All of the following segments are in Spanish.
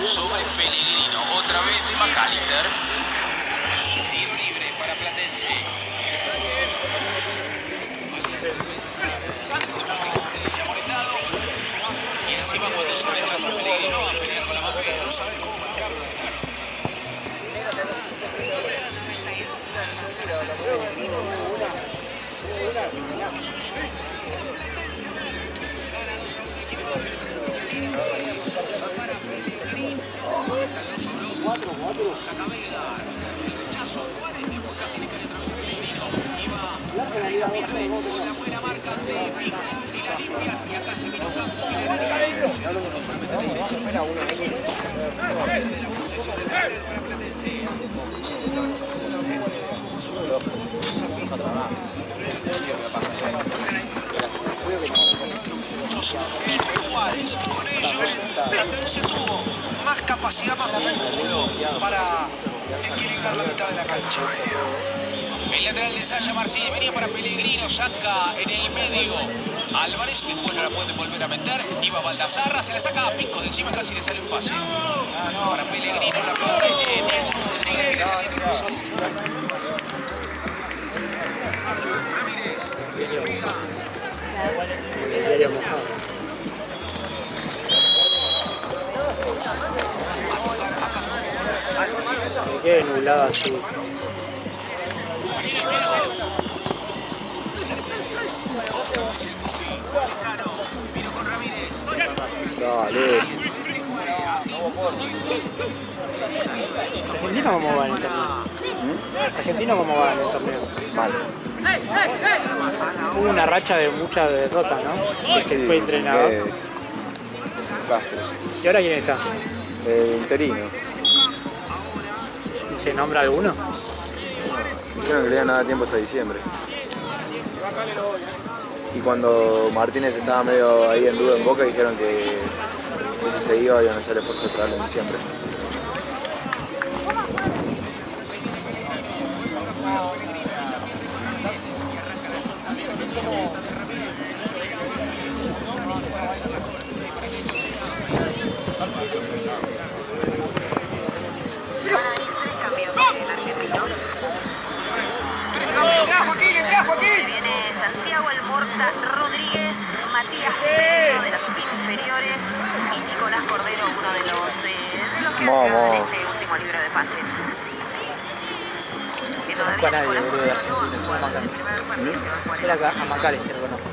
Sobre Pellegrino, otra vez de McAllister. Tiro libre para Platense. Ya molestado. Y encima cuando se retrasa Pellegrino, queda con la más fea. No sabe cómo marcarlo de largo. La buena marca de Figo y la limpia y acá se vino campo y le deja la posesión Juárez, y con ellos Platense tuvo más capacidad, más músculo para equilibrar la mitad de la cancha. El lateral de Sasha Marcini venía para Pellegrino, saca en el medio Álvarez, después no la puede volver a meter, iba Baldassarra, se la saca a Pico de encima, casi le sale un pase. Para Pellegrino, la pelota de Diego Rodríguez, que le salió cruzado. Me quedé nublado así. Dale. ¿Argentino cómo va en el torneo? ¿Argentino cómo va en el torneo? Mal. Hubo una racha de muchas derrotas, ¿no? Que se fue entrenador. Desastre. ¿Y ahora quién está? Interino. ¿Se nombra alguno? Dijeron que le iban a dar tiempo hasta diciembre. Y cuando Martínez estaba medio ahí en duda en Boca, dijeron que si se iba iban a hacer el esfuerzo de traerlo en diciembre. Rodríguez, Matías Peña de las inferiores y Nicolás Cordero, uno de los que en este último libro de pases. Que todavía Nadie, boludo, de Argentina, solo McAllister. Era a McAllister, conozco.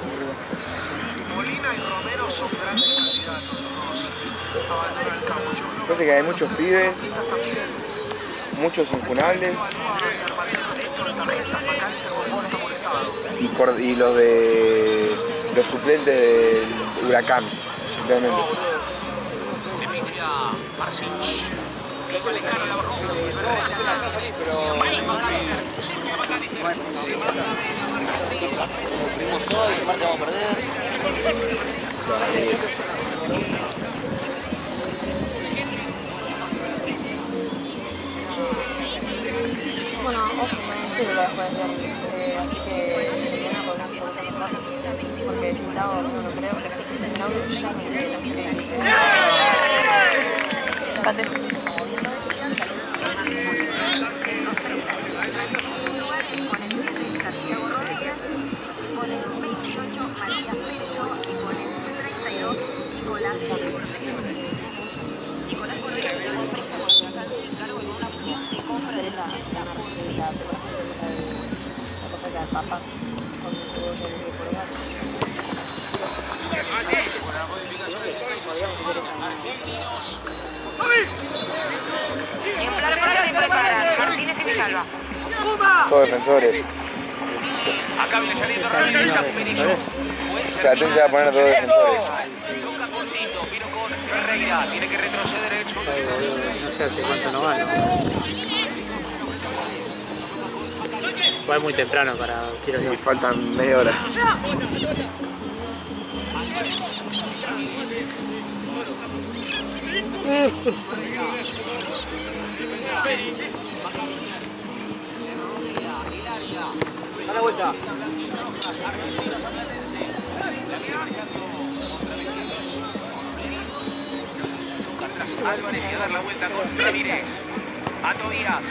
Molina y Romero son grandes candidatos, los dos abandonan el campo. Yo creo Parece que hay muchos pibes, muchos infunables. Y los de los suplentes del Huracán, realmente. de pifia Marcinch. El Vallecano la bajó, Bueno, ojo, me decís lo después de ver, así que se viene con una fuerza muy rápida, porque si sábado no lo creo, pero si tendrá ya me viene, así que... Fíjate. Papas con cebolla y por En Platense se preparan Martínez y Villalba. Todos defensores. acá viene saliendo Ramírez. Platense va a poner a todos defensores. Toca cortito, vino con Ferreira. Pereira tiene que retroceder el sur. No sé hace cuánto no gano. Igual muy temprano para tiros Sí, libres. faltan media hora. Da la vuelta. Álvarez y a dar la vuelta con Ramírez. A Tobías.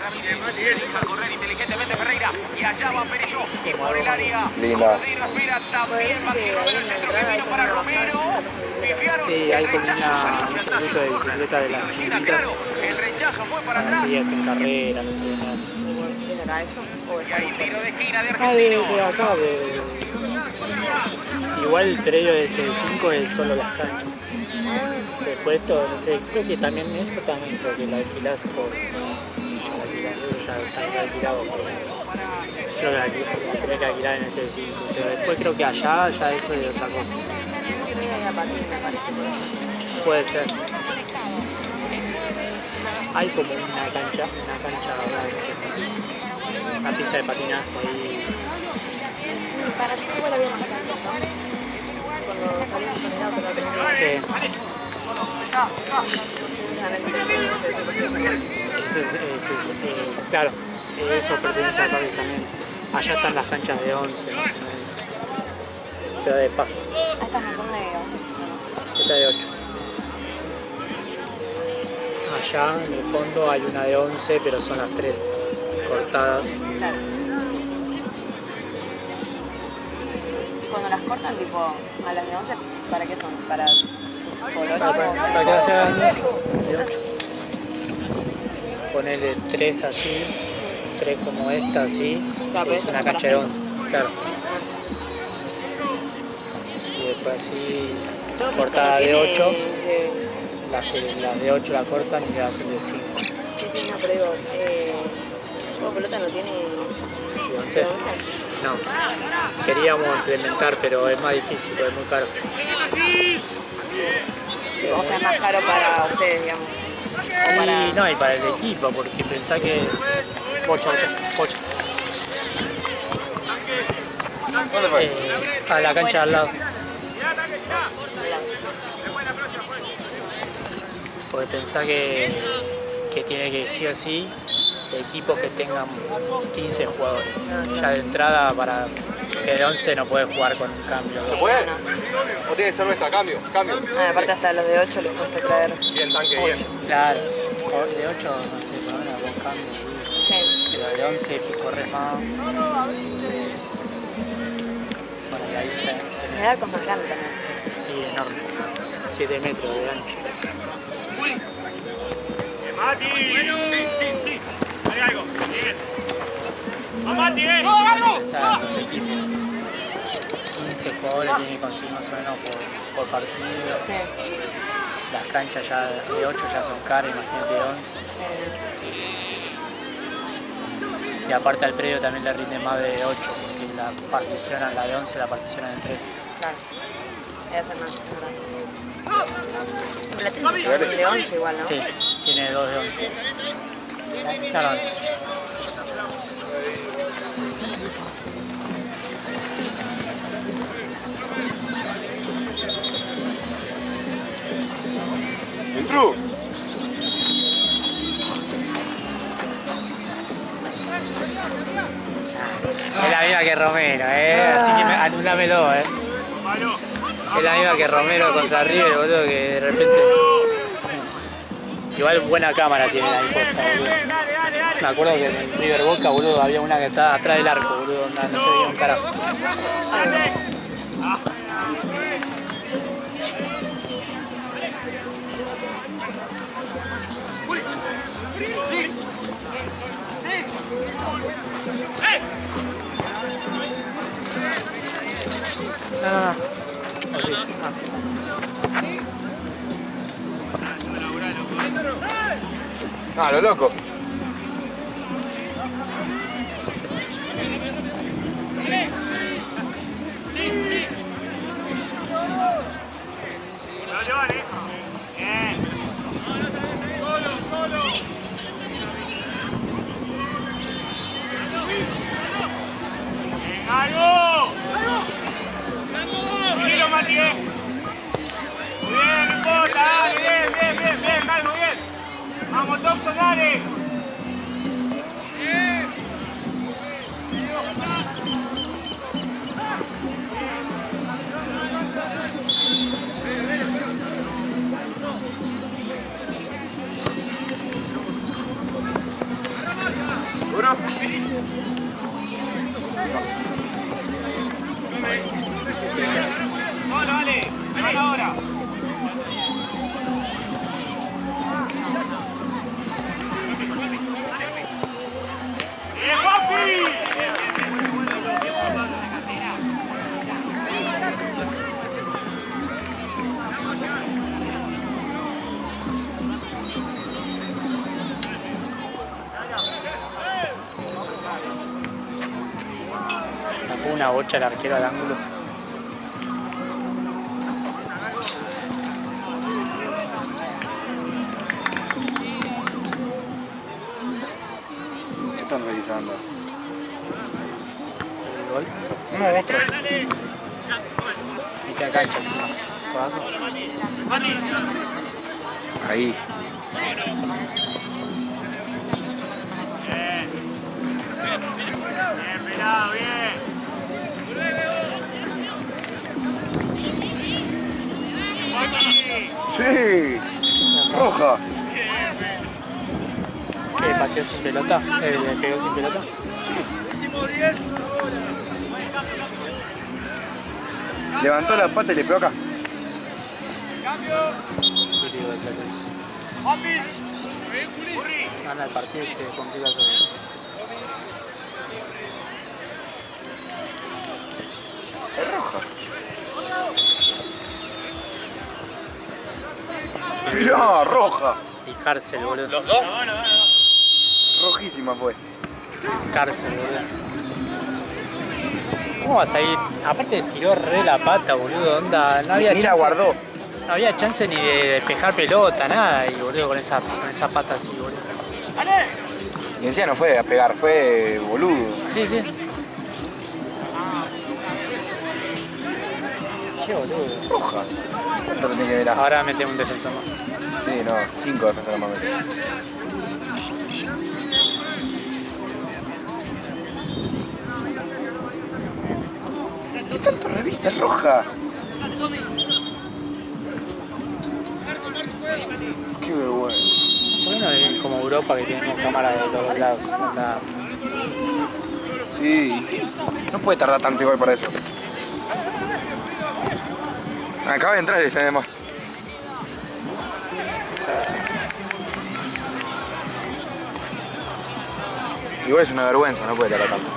Ramírez deja correr inteligentemente Pereira. Y allá va Perello. Y por el área. Linda. Cordero espera también Maxi Romero. El centro que vino para Romero. Pifiaron. Sí, hay El como rechazo salió hacia un atrás. circuito de bicicleta de las Queda chiquititas. claro. El rechazo fue para No atrás. seguías en carrera, no sabía nada. ¿Es acá eso? ¿O es Y ahí tiro de esquina de Ah, Argentino. de acá, igual el predio de ese5 es solo las canchas. Después esto, no sé, creo que también esto también creo que lo alquilás por ya está alquilado por, creo que tenés que alquilar en ese 5, pero después creo que allá ya eso es otra cosa. media patina, me parece. Puede ser. Hay como una cancha una pista de patinaje ahí. Para allá igual había más canchas, ¿no? Cuando salimos en el auto no teníamos. Sí. Ya no existe. Claro, eso pertenece al Parque. Allá están las canchas de 11, más o menos. Pero de paso, Estas no son de 11, esta de 8. Allá en el fondo hay una de 11, pero son las 3 cortadas. claro. Cuando las cortan, tipo, a las de 11, ¿para qué son? ¿Para color? Para que se hagan de 8. Ponele 3 así, 3 como esta así, Claro, y es pero una estas cancha de son 11, claro. Y después así, Todo cortada de tiene 8, las de 8 la cortan y le hacen de 5. Sí, sí, no, pero digo, ¿todo pelota no tiene ¿De 11? de 11? No. Queríamos implementar, pero es más difícil, porque es muy caro. O sea, es más caro para ustedes, digamos. O para... Y no, y para el equipo, porque pensá que... Bocha. ¿Dónde fue? A la cancha al lado. Porque pensá que tiene que sí o sí equipos que tengan 15 jugadores. Ya de entrada para que de 11 no puede jugar con un cambio. ¿Se puede? ¿O tiene que ser nuestra? Cambio. Ah, aparte hasta los de 8 les cuesta traer. Bien, tanque, bien. Claro, de 8 no sé, por ahora vos cambios. Sí. Pero de 11 corres más. Bueno, y ahí tenés, El arco es más grande también. sí, enorme. 7 metros de ancho. Pensá, los equipos, 15 jugadores tienen que conseguir más o menos por partido. Sí. Las canchas ya de 8 ya son caras, imagínate de 11. Y aparte al predio también le rinde más de 8, porque la de 11 la particionan en 3. Claro. Debe ser más grande. La tenés de 11 igual, ¿no? Sí, tiene 2 de 11. Claro. ¿Entró? Es la misma que Romero, así que anulámelo, Es la misma que Romero contra River, boludo, que de repente... Igual buena cámara tiene ahí puesta, boludo. Me acuerdo que en River Boca, boludo, había una que estaba atrás del arco, boludo, no se veía un carajo. No. Así. Ah, lo loco. Sacó una bocha el arquero al ángulo. ¿Qué están revisando? El gol. No, otro. Y queda cancha encima. Codazo. Ahí. Sí. Roja. ¿Qué? ¿Pateó sin pelota? ¿Le pegó sin pelota? Levantó la pata y le pegó acá. Gana el partido y se complica todo. Es roja. Mirá, roja. Y cárcel, boludo. ¿Los dos? Rojísima fue. Cárcel, boludo. ¿Cómo vas a ir? Aparte tiró re la pata, boludo. Onda, no había Ni la chance, guardó. no había chance ni de despejar pelota, nada. Y boludo, con esa pata así, boludo. Y encima no fue a pegar, fue boludo. Sí, sí. Qué boludo. Roja. ¿Cuánto tenía que ver? Ahora mete un defensor más. Sí, no, 5 defensores más metidos. ¿Qué tanto revisa? Roja. Qué vergüenza. ¿Por qué no es como Europa que tiene cámaras de todos lados? Onda, Sí, sí. No puede tardar tanto igual para eso. Acaba de entrar ese además. Igual es una vergüenza, no puede tardar tanto.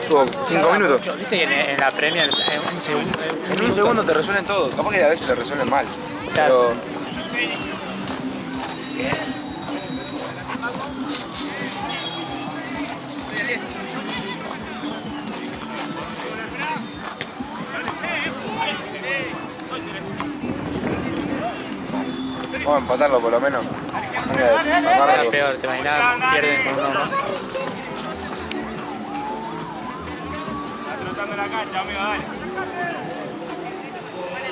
Tuvo 5 minutos. Viste que en la Premier en un segundo. En un segundo te resuelven todo. Capaz que a veces te resuelven mal. Claro. Pero... Vamos a empatarlo por lo menos. Era peor, te imaginas, pierden con uno más.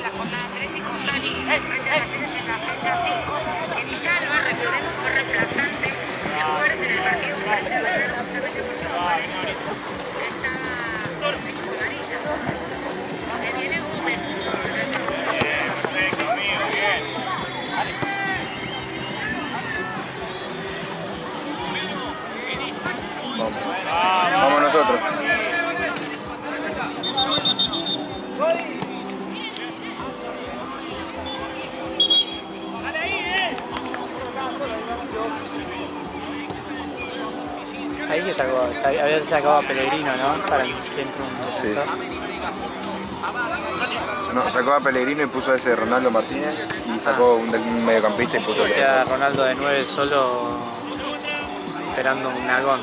La jornada 3 y con Sani frente a Talleres en la fecha 5. Que Villalba, recordemos, fue reemplazante de Juárez en el partido frente a Belgrano, justamente porque Juárez está con 5 amarillas. Y se viene Gómez. Vamos nosotros. Ahí que sacó, había sacado a Pellegrino, ¿no? Para que entre un defensor. No, sacó a Pellegrino y puso a ese Ronaldo Martínez y sacó un mediocampista y puso el Queda Ronaldo de 9 solo esperando un nalgón.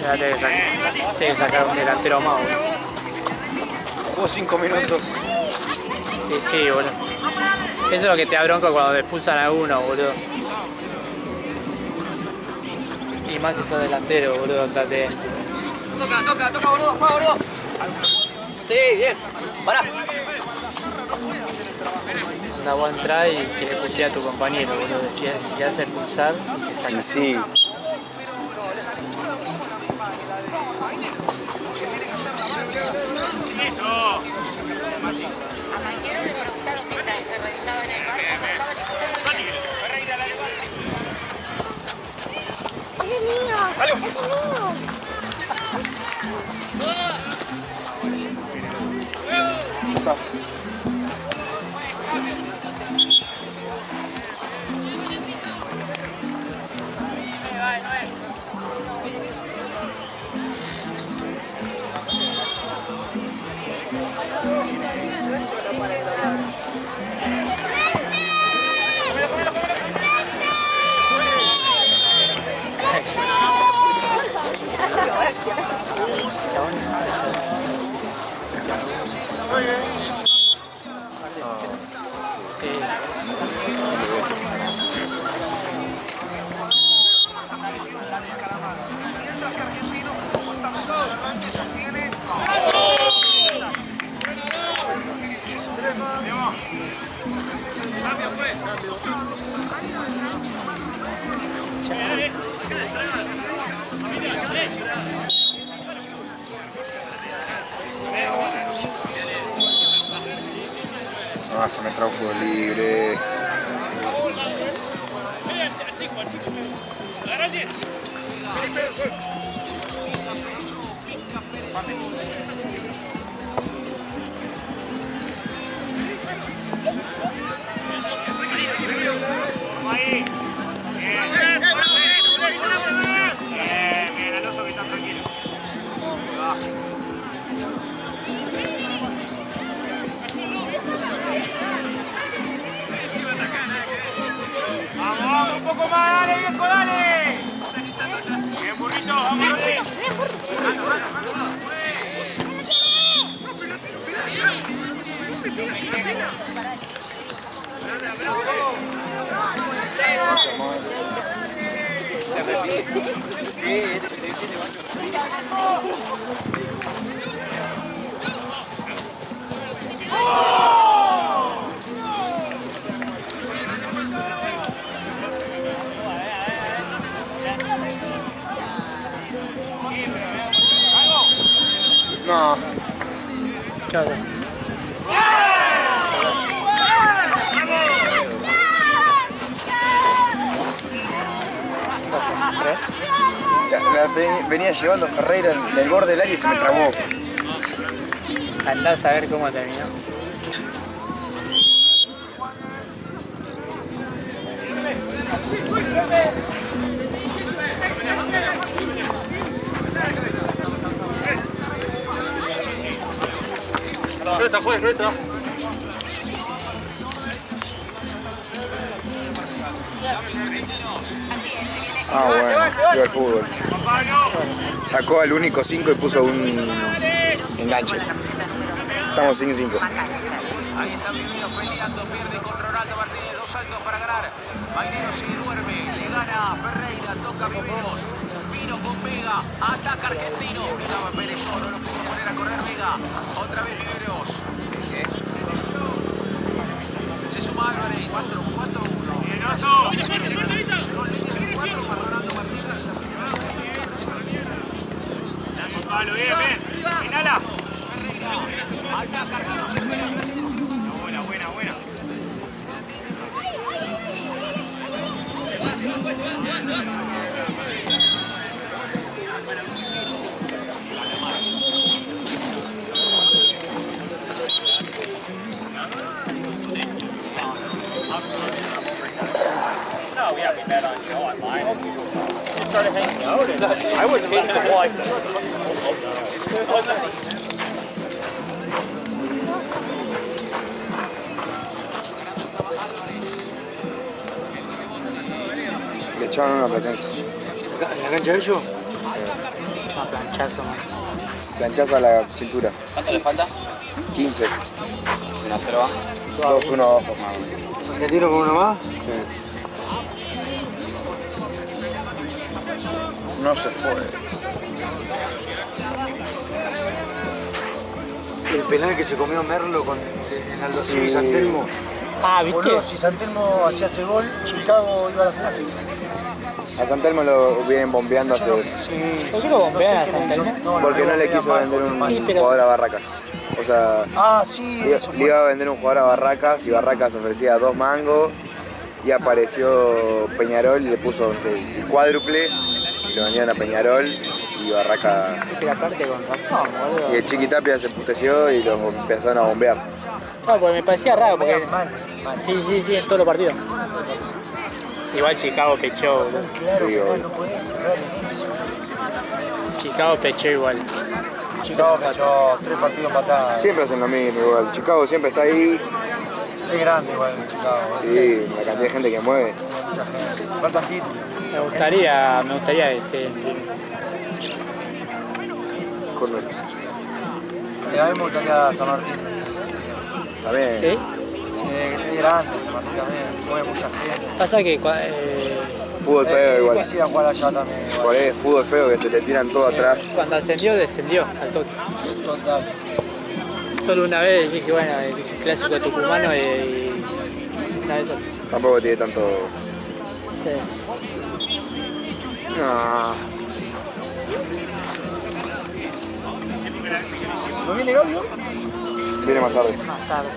Ya tiene que sacar un delantero más, boludo. Jugó 5 minutos. Sí, sí, boludo. Eso es lo que te da bronca cuando te expulsan a uno, boludo. Y más si sos delantero, boludo, andate. Toca, boludo, boludo. Sí, bien. Pará. Onda, vos entrás y querés putear a tu compañero, boludo. Si hace expulsar, te saca. Y sí, A Mañero le preguntaron mientras se revisaba en el bar cómo estaba el equipo de Mañero. Ferreira la levanta. ¡Es mío! ¡Es mío! Mientras que Argentino, comportamiento de arranque, sostiene. ah, se me trajo fútbol libre. Vamos, un poco más, dale, viejo, dale. Bien, burrito, vamos, dale. No, Claro. venía llevando Ferreira del borde del área y se me trabó. Andás a ver cómo terminó. Suelta, pues, suelta. Así es, se viene Ah, bueno, iba al fútbol. Sacó al único 5 y puso un enganche. Estamos 5-5. Ahí está Viveros peleando, pierde con Ronaldo Martínez, 2 saltos para ganar. Mainero se duerme, le gana Ferreira, toca Viveros. Vino con Vega, ataca Argentino. Estaba Pérez, no lo pudo poner a correr Vega. Otra vez Viveros. Se suma Álvarez. 4-1. Llegó en línea de 4 para Ronaldo Martínez. Pablo, bien, bien. Inhala. Ferreira, ataca Carlos Pérez. Buena, buena, buena. No, we haven't met on show online. Just started hanging out and I wouldn't hate the wife. Le echaron una platense. ¿En la cancha de ellos? A planchazo, man. Planchazo a la cintura. ¿Cuánto le falta? 15. 1-0 va. 2-1 abajo. ¿Argentino con uno más? Sí. No se fue. el penal que se comió Merlo en Aldo Civi y San Telmo. Ah, ¿viste? Boludo, si San Telmo hacía ese gol, Chicago iba a la final. A San Telmo lo vienen bombeando hace... Sí. ¿Por qué lo bombean a San Telmo? Porque no le quiso vender un Sí, pero- jugador a Barracas. O sea, Ah, sí, eso le iba a vender un jugador a Barracas y Barracas ofrecía 2 mangos y apareció Peñarol y le puso, no sé, el cuádruple y lo vendieron a Peñarol y Barracas... Pero aparte con razón, boludo. Y el Chiquitapia se puteció y lo empezaron a bombear. No, porque me parecía raro, porque... mal. Sí, en todos los partidos. Igual Chicago pechó, boludo. Claro, Sí, que obvio. no podés cerrar en eso. Chicago pechó igual. Chicago que echó 3 partidos empatados. Siempre hacen lo mismo igual. Chicago siempre está ahí. Es grande igual Chicago. Sí, la cantidad de gente que mueve. Mucha gente. Faltan títulos. Me gustaría Con... A mí me gustaría San Martín. También. ¿Sí? Sí, es grande San Martín también. Mueve mucha gente. Pasa que Fútbol feo Es igual. difícil ir a jugar allá también. igual. Por ahí es fútbol feo que se te tiran todo atrás. cuando ascendió, descendió al toque. Total. Solo una vez dije, bueno, el clásico tucumano y una vez. Tampoco tiene tanto... Sí. No. ¿No viene Gabio? Viene más tarde. Más tarde.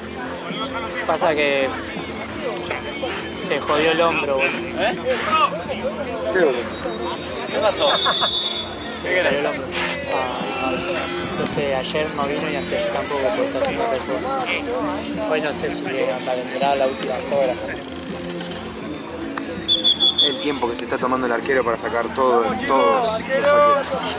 Pasa que se jodió el hombro, boludo. ¿Qué pasó? Se jodió el hombro. Entonces ayer no vino y antes tampoco por estar haciendo reposo. Hoy no sé si anda a vendrá las últimas horas. El tiempo que se está tomando el arquero para sacar todos los saques.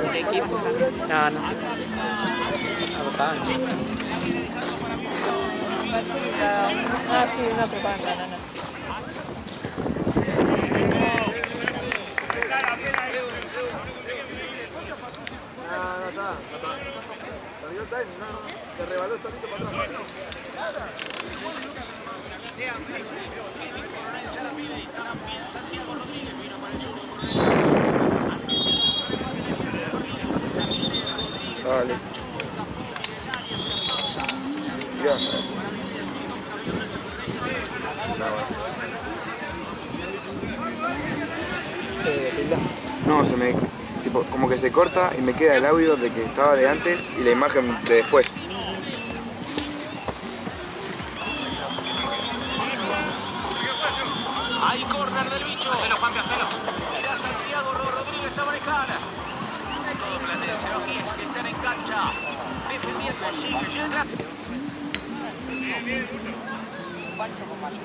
¿El equipo? No, no. Ah, sí, una propaganda, no. Vale. Ya. No, se me... Tipo, como que se corta y me queda el audio de que estaba de antes y la imagen de después. Hay córner del bicho. Hacelo, Juan, hacelo. Irá Santiago Rodríguez a manejar. Todo Platense, los 10 que están en cancha. Defendiendo, sigue, llega.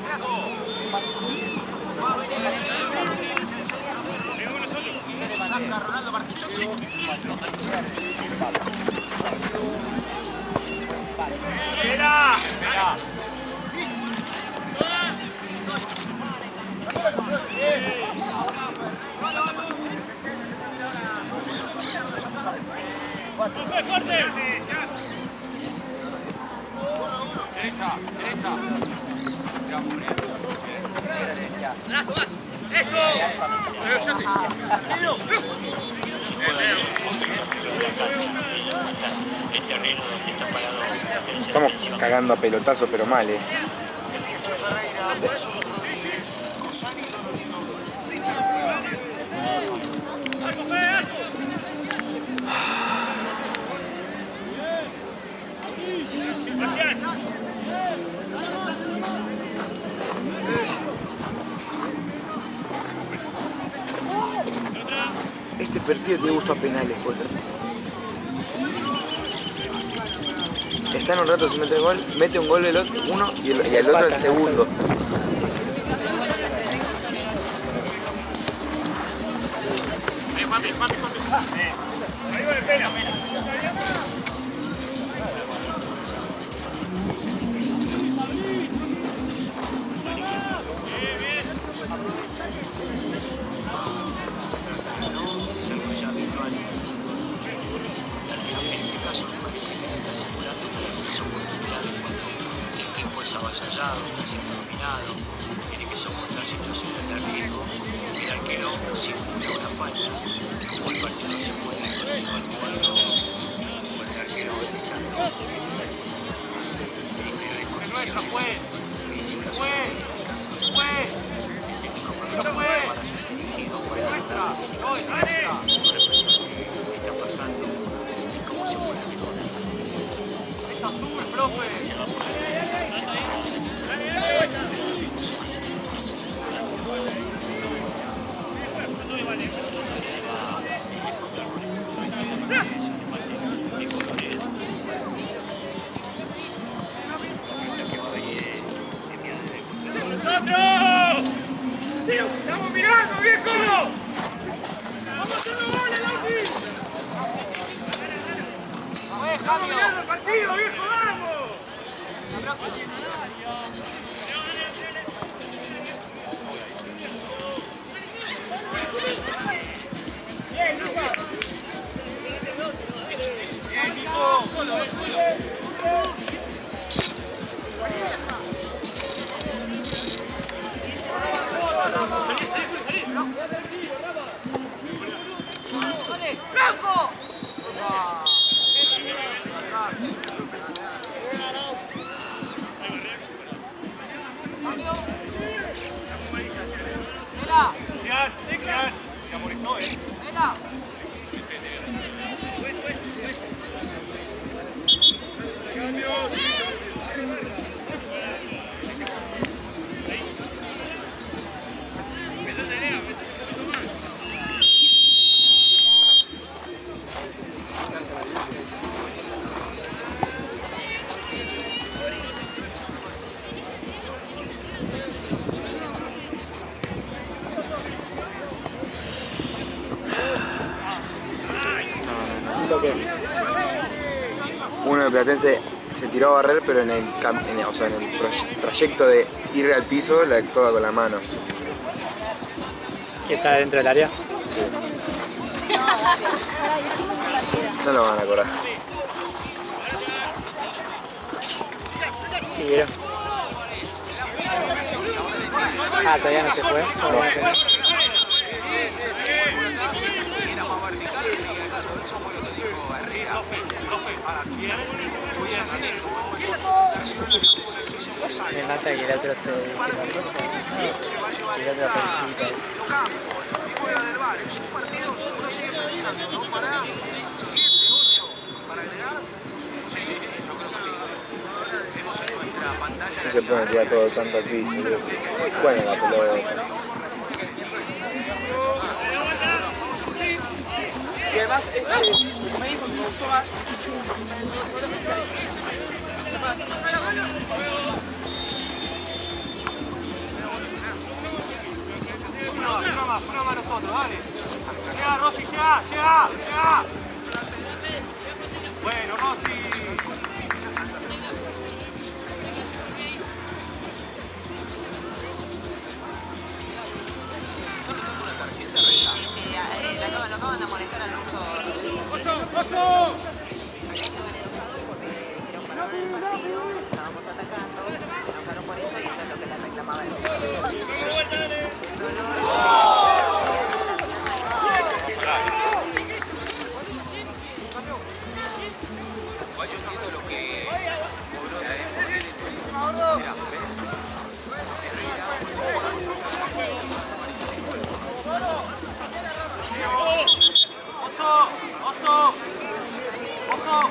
Trajo. Va a venir la segunda. Rodríguez, el centro de Rodríguez. Saca Ronaldo Martínez. Espera. Estamos cagando a pelotazos, pero mal, Este partido tiene gusto a penales, Potter. Están un rato sin meter gol, mete un gol el otro, uno y el otro el segundo. avasallado, está siendo dominado, tiene que soportar situaciones de riesgo. El arquero simula una falta, o el partido no se puede continuar jugando, o el arquero está pasando y cómo se puede mejorar. ¡Estamos mirando, viejo! ¡Vamos haciendo goles, Loki! ¡Estamos mirando el partido, viejo! ¡Vamos! ¡Bien, Lucas! ¡Bien, Nico! ¡Franco! Se amonestó, ¿eh? Uno de Platense se tiró a barrer, pero en el trayecto de ir al piso la toca con la mano. ¿Que está dentro del área? Sí. No lo van a cobrar. Sí, vieron. Ah, todavía no se fue. Me mata que el otro esté diciendo y el otro felicita. No se puede tirar todo tanto al piso. Bueno, la pelota. Y además, lo que me dijo que me gustó más. Una más nosotros, dale. Llega, Rossi, llega. Bueno, Rossi. Lo acaban de molestar al uso. ¡Oso! Estábamos atacando, se enojaron por eso y eso es lo que le reclamaba el ¡Oso!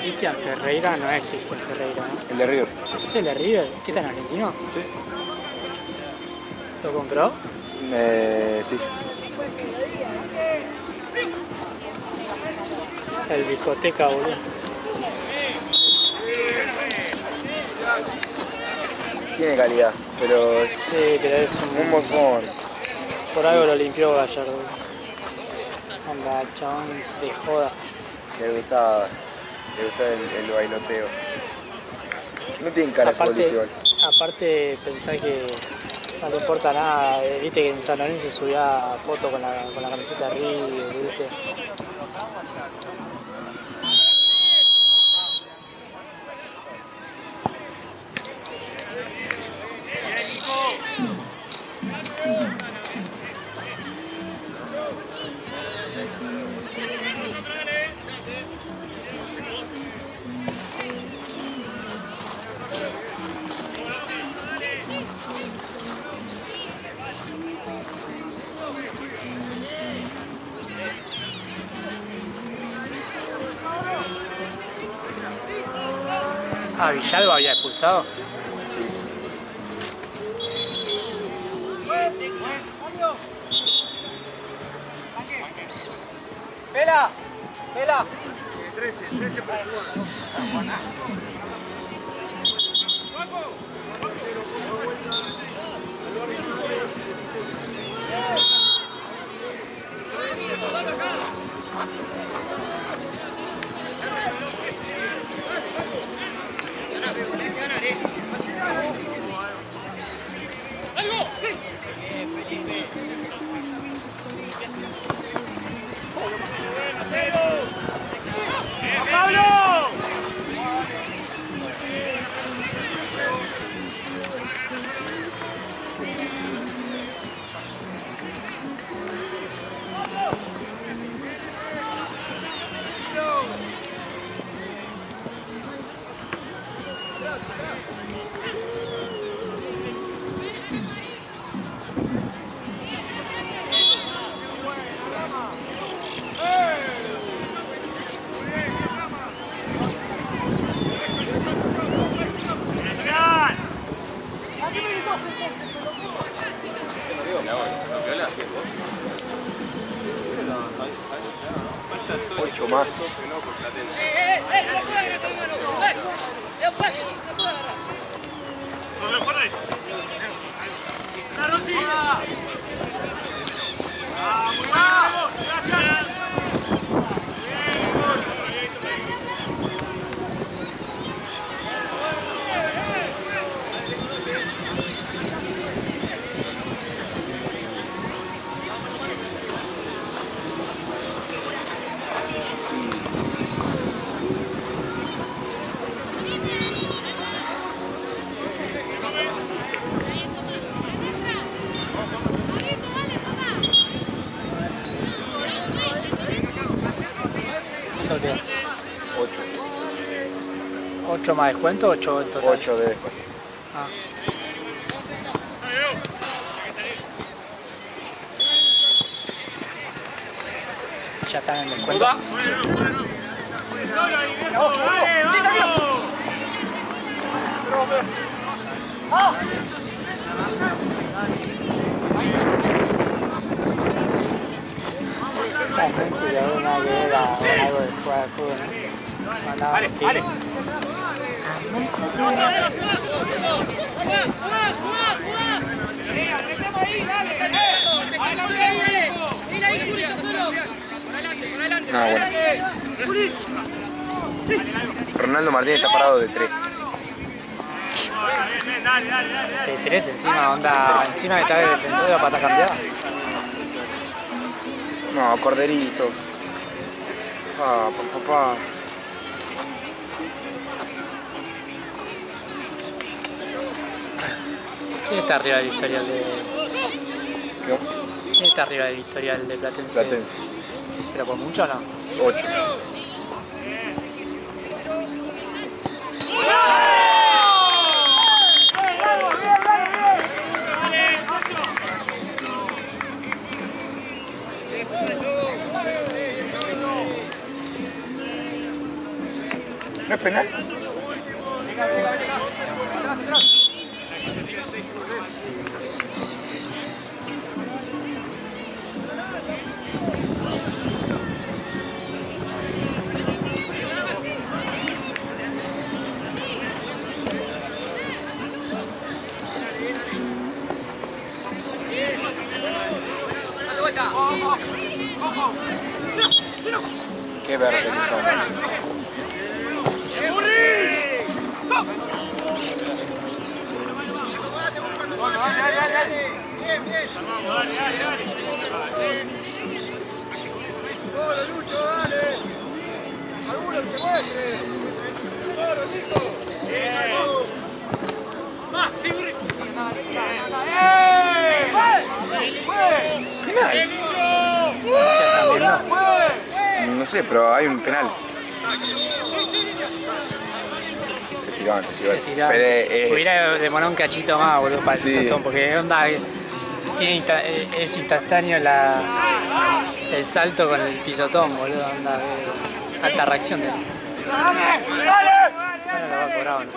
Cristian Ferreira no es Cristian Ferreira, ¿no? El de River. ¿Es el de River? ¿Sí está en argentino? Sí. ¿Lo compró? Sí. El discoteca, boludo. Tiene calidad, pero es Sí, pero es un mojón. por algo lo limpió Gallardo. Anda, chabón de joda. Le gustaba el bailoteo. No tienen cara de futbolista igual. Aparte pensá que no le importa nada, viste que en San Lorenzo se subía fotos con la camiseta de River, viste. Ah, Villalba había expulsado. ¡Vela! ¡Vela! 13 por jugar. Ocho más. ¿Cuánto queda? 8. 8 más descuento, 8 en total. 8 de descuento. Ah. Ya están en descuento. También si de una que era algo de jugar al fútbol, ¿no? Mandaba los tiros. No, bueno. Ronaldo Martínez está parado de 3. De 3 encima, onda, encima que está de defensor de la pata cambiada. No, Corderito. Papá. ¿Quién está arriba del historial de...? ¿Qué? ¿Quién está arriba del historial de Platense? Platense. ¿Pero por mucho o no? 8. ¿No es penal? Qué verde que son. sé, pero hay un penal. Se tiró antes igual. Hubiera demorado un cachito más, boludo, para el Sí. pisotón, porque onda, es instantáneo el salto con el pisotón, boludo, onda, alta reacción de él. Bueno, lo va cobrado, ¿no?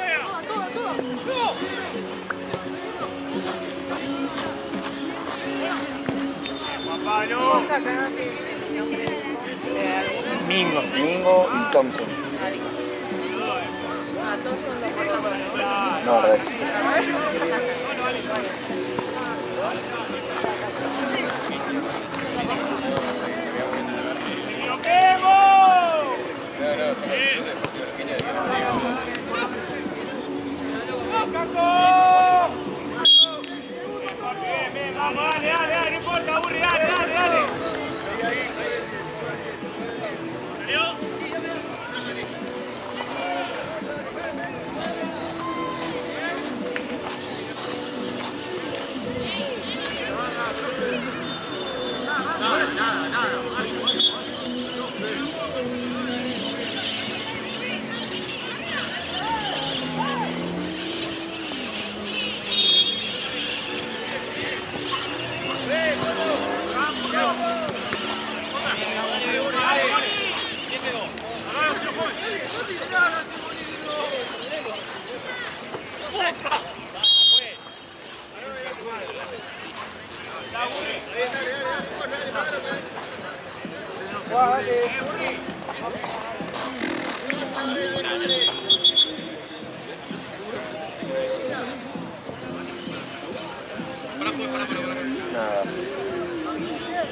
Mingo. Mingo y Thompson. No, al revés. Vamos, dale, no importa, aburri, dale.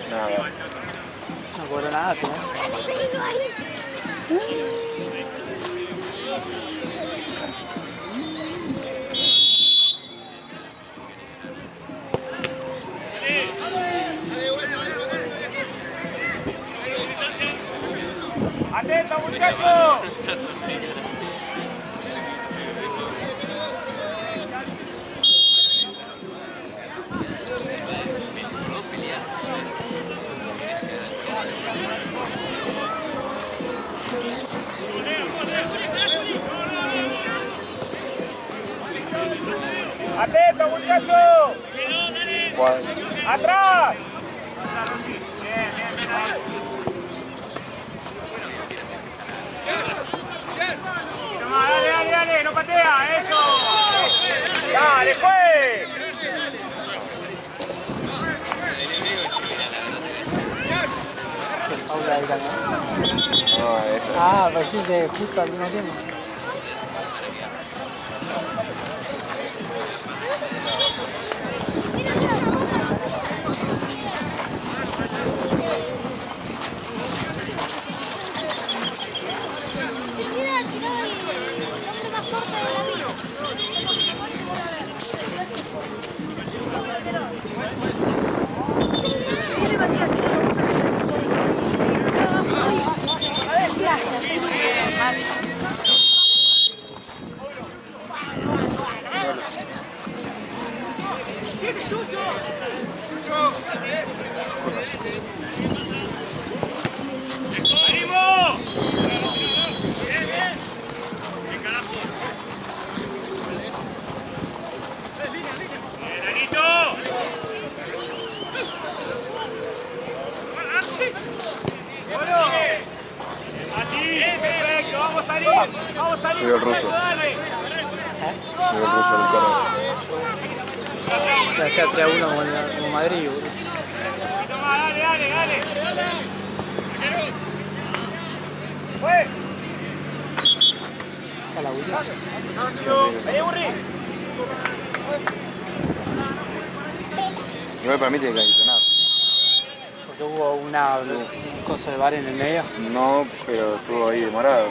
Nada. No cobró nada, tío. ¡Atento, muchachos! ¡Atento, muchachos! ¡Atrás! Dale, no patea, eso. Dale, pues. Paula ahí también. No, eso. Ah, pero sí, de justo al mismo tiempo. Soy el ruso. Soy el ruso del carro. Le hacía 3-1 como Madrid, boludo. Dale. A la Williams. Vení, Burri. Igual para mí tiene que haber ganado. Porque hubo un coso de bar en el medio. No, pero estuvo ahí demorado.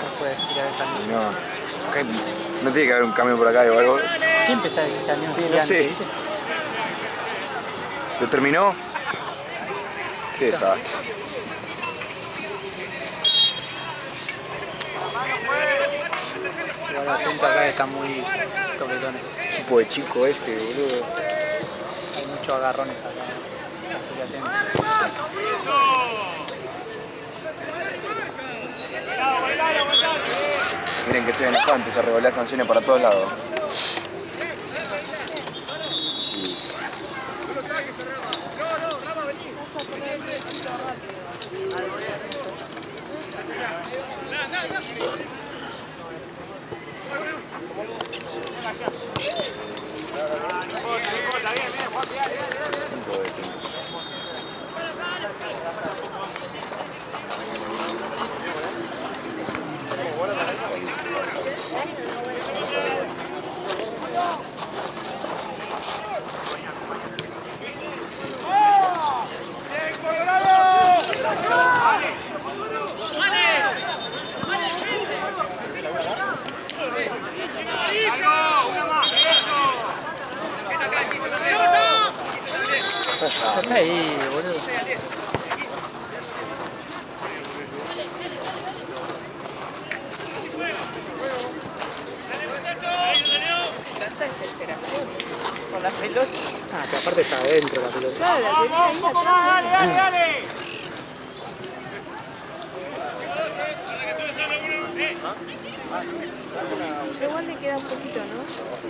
No puede girar el cambio. No. Acá no tiene que haber un cambio por acá o algo. Siempre está ese camión Sí, no gigante, sé. ¿viste? ¿Lo terminó? Qué desastre. Igual la gente acá está muy toquetones. Tipo de chico este, boludo. Hay muchos agarrones acá. atento. Miren que estoy enojante, se revolea sanciones para todos lados. Sí. Está ahí, boludo. Tanta desesperación por la pelota. Ah, que aparte está adentro la pelota. Claro, la tiene ahí atrás. Igual le queda un poquito, ¿no?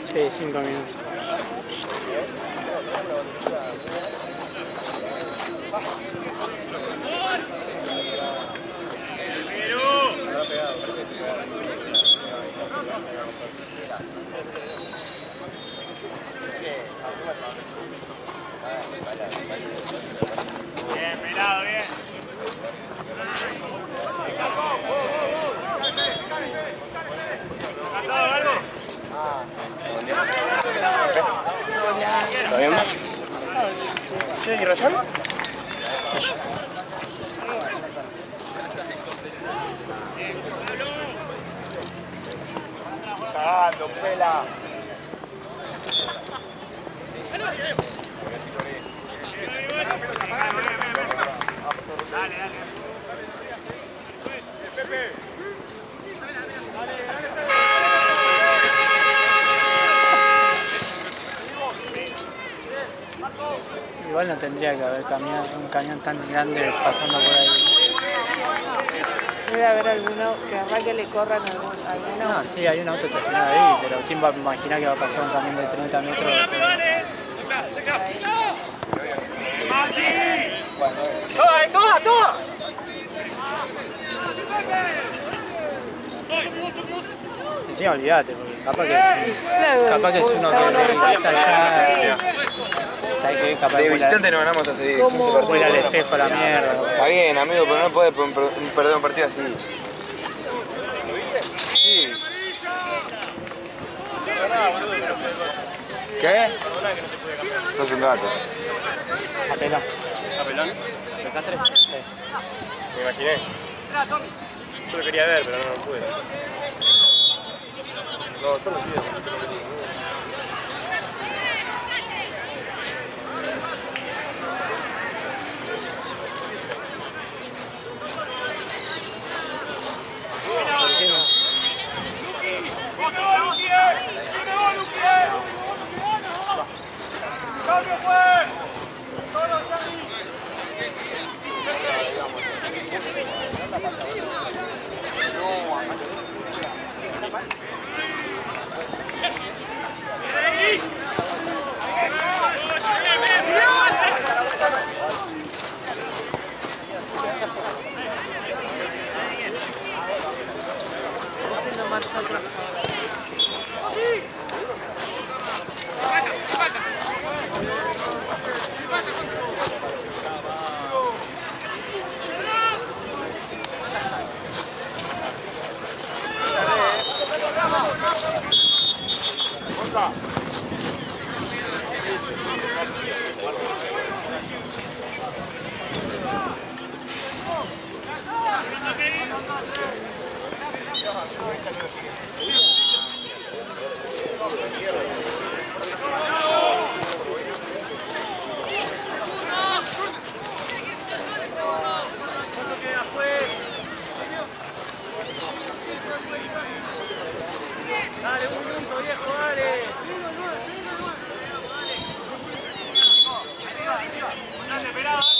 Sí, 5 minutos. Bien, pelado, bien. ¿Está bien? ¿Sí, hay que rayar? Cagando, pela. Dale, dale. Igual no tendría que haber un camión tan grande pasando por ahí. Debe haber alguno que arranque le corran alguno. No, sí, hay un auto estacionado ahí, pero ¿quién va a imaginar que va a pasar un camión de 30 metros? ¡Toma, toma! Encima olvídate, porque capaz que es uno que está allá. ¿Sabes qué? Capaz De que visitante no ganamos hace 15 partidos. vuela el espejo a la mierda. Está bien, amigo, pero no puedes perder un partido así. Sí. ¿Qué? Sos un gato. Apelón. ¿Apelón? ¿Pensaste? Sí. Me imaginé. Yo lo quería ver, pero no pude. No, yo lo quiero. Dale, un minuto, viejo, dale. Dale, esperá.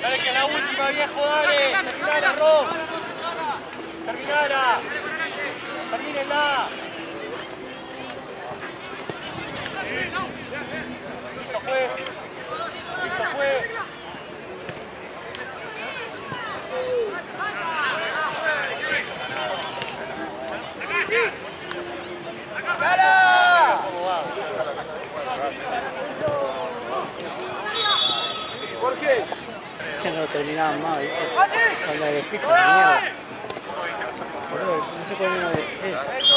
Dale que es la última, viejo, dale. Terminala, Rob. Terminala. Termínenla. Listo, juez. Listo, juez. ¡Gala! ¿Por qué? Ya no terminaban más, ¿viste? Con la de pico de mierda. Boludo, no sé cuál era de esa.